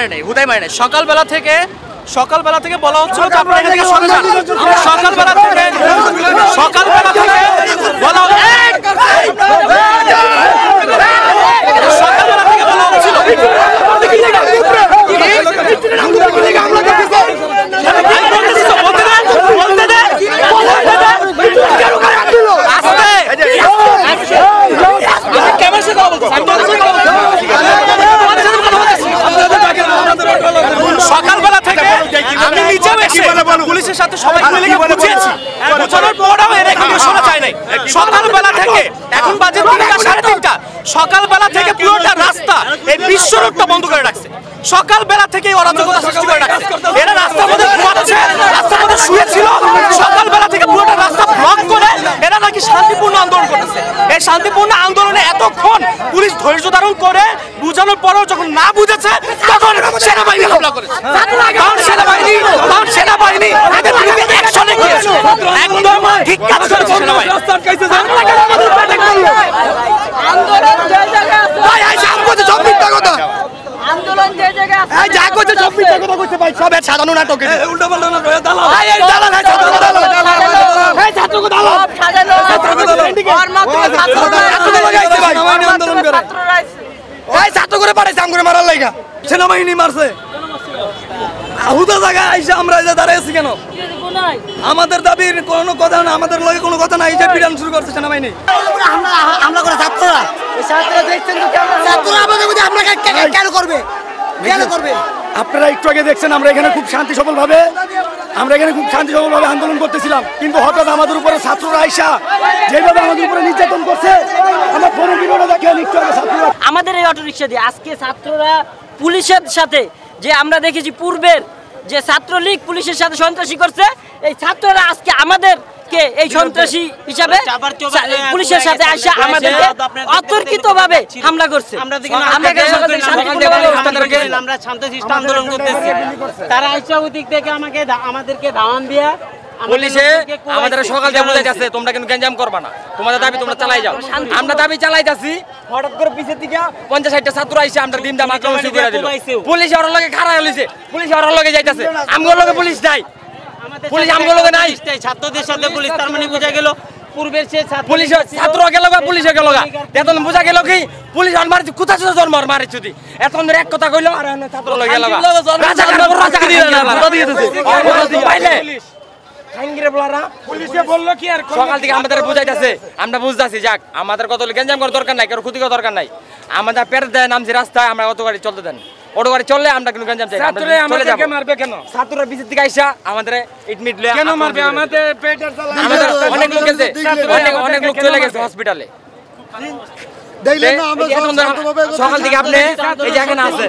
মারে নাই, হুদাই মারে নাই। সকালবেলা থেকে বলা হচ্ছিল যে আপনারা এখান থেকে সরে যান। সকালবেলা থেকে বলা হচ্ছিল সকালবেলা থেকে আমি নিজেও এসে পুলিশের সাথে সবাই মিলে বুঝিয়েছি, বোঝানোর পরেও এর এখানে শোনা যায় নাই। সকালবেলা থেকে এখন বাজে 3টা 3:30, সকালবেলা থেকে পুরোটা রাস্তা এই বিশ্ব রোডটা বন্ধ করে রাখছে। সকালবেলা থেকে অরাজকতা সৃষ্টি করে রাখছে। এরা রাস্তার মধ্যে ঘুমাচ্ছে, রাস্তার মধ্যে শুয়েছিল। সকালবেলা থেকে পুরোটা রাস্তা ব্লক করে এরা নাকি শান্তিপূর্ণ আন্দোলন করতেছে। এই শান্তিপূর্ণ আন্দোলনে এতক্ষণ পুলিশ ধৈর্য ধারণ করে বোঝানোর পরেও যখন না বুঝেছে তখন সেনাবাহিনী হামলা করেছে। কারণ সেনাবাহিনী এদের বিরুদ্ধে অ্যাকশনে গিয়েছে। একদম ঠিক কাজ করেছে সেনাবাহিনী। আন্দোলন যে জায়গায় আছে ভাই এই সাম করতে সব মিথ্যা কথা। আন্দোলন যে জায়গায় আছে এই যা করতে সব মিথ্যা কথা কইতে ভাই, সব এর সাজানো নাটক। এই উল্টা পাল্টা না রয়ে দালাল। এই দালাল, এই ছাত্র দালাল। এই ছাত্র দালাল। সব সাজানো ছাত্র দালাল। ওর মাধ্যমে ছাত্র লাগাইছে ভাই। আন্দোলন করে ছাত্ররা আইছে। এই ছাত্র করে পাঠাইছে আম করে মারার লাগা। সেনাবাহিনী মারছে। আহুদা জায়গা আইসা আমরা যে দাঁড়াইছি কেন? আমাদের দাবির কোনো কথা না, আমাদের লগে কোনো কথা নাই, যে বিরান শুরু করছে সেনাবাহিনী। হামলা করে ছাত্ররা, ছাত্ররা দেখছেন তো কেমন? ছাত্ররা আমাদের মধ্যে আপনাকে কেন করবে? কেন করবে? আপনারা একটু আগে দেখছেন আমরা এখানে খুব শান্তি সফলভাবে আন্দোলন করতেছিলাম, কিন্তু হঠাৎ আমাদের উপরে ছাত্ররা আইসা যেভাবে আমাদের উপরে নির্যাতন করছে, আমার ফোনে ভিডিওটা দেখেন একটু আগে ছাত্ররা। আমাদের এই অটোরিকশা দিয়ে আজকে ছাত্ররা পুলিশের সাথে যে আমরা দেখেছি পূর্বের যে ছাত্রলীগ পুলিশের সাথে সন্ত্রাসী করছে, এই ছাত্ররা আজকে আমাদেরকে এই সন্ত্রাসী হিসাবে পুলিশের সাথে আসে আমাদেরকে অতর্কিতভাবে হামলা করছে। আমরা শান্তশিষ্ট আন্দোলন করতেছি, তারা আইসা ওই দিক থেকে আমাদেরকে ধাওয়ান দিয়া পুলিশে আমাদের সকাল দিয়ে বলে যাচ্ছে তোমরা কিন্তু গ্যাঞ্জাম করবা না, তোমাদের দাবি তোমরা চালাই যাও। আমরা দাবি চালাই যাচ্ছি, হঠাৎ করে পিছের দিকে 50-60টা ছাত্র আইসে আমরা দিনটা আক্রমণ শুরু করে দিল। পুলিশ ওর লগে খাড়া হইছে, পুলিশ ওর লগে যাইতাছে, আমগোর লগে পুলিশ নাই, পুলিশ আমগোর লগে নাই। ছাত্রদের সাথে পুলিশ, তার মানে বোঝা গেল পূর্বের সে পুলিশ ছাত্র গেল গা, পুলিশ গেল গা। এখন বোঝা গেল কি পুলিশ আর কোথা ছোট জন্ম আর মারে যদি এখন এক কথা কইলো আর ছাত্র লগে গেল সকাল থেকে আমাদের বুঝাইতেছে, আমরা বুঝতেছি যাক আমাদের কত গ্যাঞ্জাম করার দরকার নাই, কারো ক্ষতি করার দরকার নাই। আমাদের পেট দেয় নামছি রাস্তায়, আমরা অত গাড়ি চলতে দেন, অটো গাড়ি চললে আমরা কিন্তু গ্যাঞ্জাম চাই। মারবে কেন? ছাত্ররা বিচের দিকে আইসা আমাদের ইটমিট লয়ে কেন মারবে? আমাদের পেটের অনেক লোক গেছে, অনেক লোক চলে গেছে হসপিটালে। সকাল থেকে আপনি এই জায়গায় আছেন,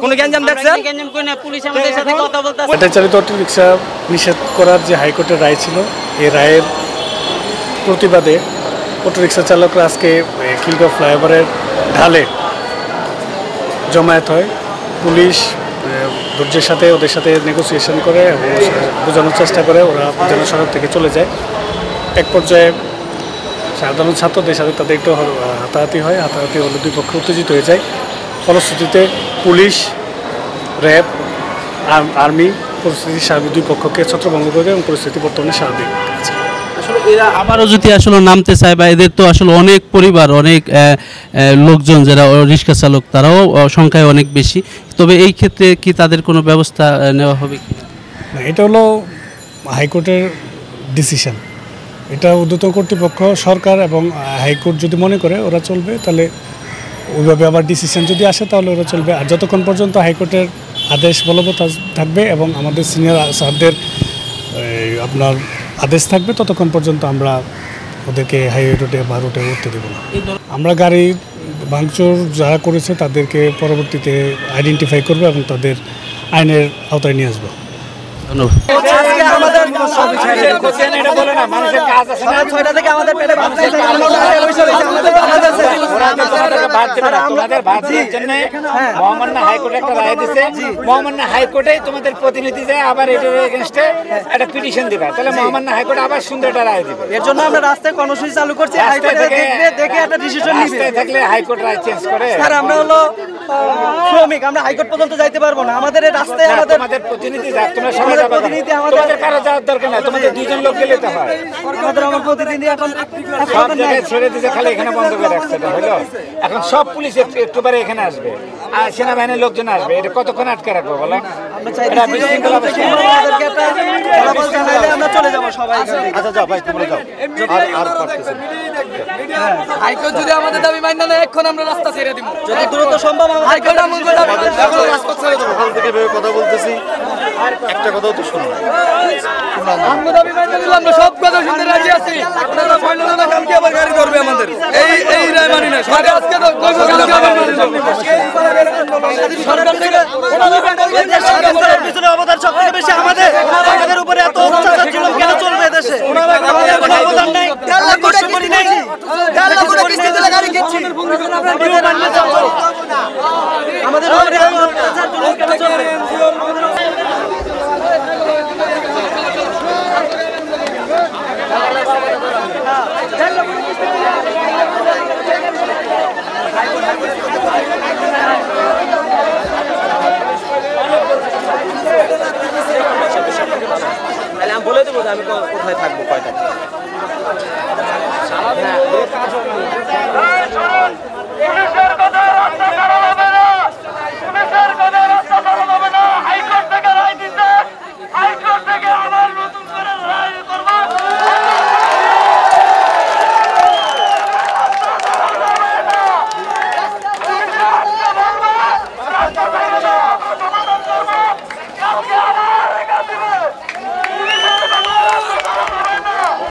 কোন গ্যাঞ্জাম দেখছেন? পুলিশ আমাদের সাথে কথা বলতেছে। ব্যাটারি চালিত অটোরিকশা নিষেধ করার যে হাইকোর্টের রায় ছিল, এই রায়ের প্রতিবাদে অটোরিকশা চালকরা আজকে খিলগাঁও ফ্লাইওভারের ঢালে জমায়েত হয়। পুলিশ ধৈর্যের সাথে ওদের সাথে নেগোসিয়েশন করে এবং বোঝানোর চেষ্টা করে, ওরা যেন সড়ক থেকে চলে যায়। এক পর্যায়ে সাধারণ ছাত্রদের সাথে তাদের একটু হাতাহাতি হয়, হাতাহাতি হলে দুই পক্ষ উত্তেজিত হয়ে যায়। ফলশ্রুতিতে পুলিশ, র্যাব, আর্মি পরিস্থিতি স্বাভাবিক, দুই পক্ষকে ছত্রভঙ্গ করে এবং পরিস্থিতি বর্তমানে স্বাভাবিক আছে। আসলে এরা আবারও যদি আসলে নামতে চায়, বা এদের তো আসলে অনেক পরিবার, অনেক লোকজন যারা রিক্সা চালক, তারাও সংখ্যায় অনেক বেশি, তবে এই ক্ষেত্রে কি তাদের কোনো ব্যবস্থা নেওয়া হবে কি? এটা হলো হাইকোর্টের ডিসিশন, এটা ঊর্ধ্বতন কর্তৃপক্ষ সরকার এবং হাইকোর্ট যদি মনে করে ওরা চলবে, তাহলে ওইভাবে আবার ডিসিশন যদি আসে তাহলে ওরা চলবে। আর যতক্ষণ পর্যন্ত হাইকোর্টের আদেশ বলবৎ থাকবে এবং আমাদের সিনিয়র স্যারদের আপনার আদেশ থাকবে, ততক্ষণ পর্যন্ত আমরা ওদেরকে হাইওয়ে রোডে বা রোডে উঠতে দেবো না। আমরা গাড়ি ভাঙচুর যারা করেছে তাদেরকে পরবর্তীতে আইডেন্টিফাই করবো এবং তাদের আইনের আওতায় নিয়ে আসবো। ধন্যবাদ। হাইকোর্টে তোমাদের প্রতিনিধি যায়, আবার এটার এগেইনস্টে একটা পিটিশন দিবা, তাহলে মহামান্য হাইকোর্ট আবার সুন্দর একটা রায় দিবে। এর জন্য আমরা রাস্তায় কর্মসূচি চালু করছি, হাইকোর্টে দেখে একটা ডিসিশন নিবে। থাকলে হাইকোর্ট রায় চেঞ্জ করে। স্যার আমরা হলো শ্রমিক, আমরা হাইকোর্ট পর্যন্ত যাইতে পারবো না। আমাদের এই রাস্তায় তোমাদের প্রতিনিধি যাক, তোমরা সবাই যাবে। তোমাদের কারো যাওয়ার দরকার নাই, তোমাদের দুজন লোক গেলে তো হয়। আমার প্রতিনিধি এখন সব জায়গায় ছেড়ে দিতে, খালি এখানে বন্ধ করে রাখছে হলো। এখন সব পুলিশ একটু পরে এখানে আসবে, আর সেনাবাহিনীর লোকজন আসবে। এটা কতক্ষণ আটকে রাখবো বলো? এটা বিশৃঙ্খলা অবস্থা। আমরা চলে যাবো সবাই। আচ্ছা যাও ভাই, তোমরা যাও। আর পারতেছেন হাইকোর্ট যদি আমাদের দাবি মান্য না, এখন আমরা রাস্তা ছেড়ে দিব। যদি দ্রুত সম্ভব হাইকোর্ট আমল করে এখন রাস্তা ছেড়ে দেবো। সকাল থেকে ভেবে কথা বলতেছি, একটা কথাও তো শুনুন। আমরা দাবি মান্য নিলাম, আমরা সব কথা শুনতে রাজি আছি। আপনারা ফাইনাল না, কালকে আবার গাড়ি করবে আমাদের। এই রায় মানি না সরকার। আজকে তো কালকে আবার সরকার থেকে পিছনে অবদান সবথেকে বেশি আমাদের। আমাদের উপরে এত অত্যাচার জুলুম কেন চলবে দেশে? আমাদের কোনো অবদান নেই। 4 লাখ কষ্ট করি নাই, 4 লাখ করে কিস্তি দিলে গাড়ি কিনছি।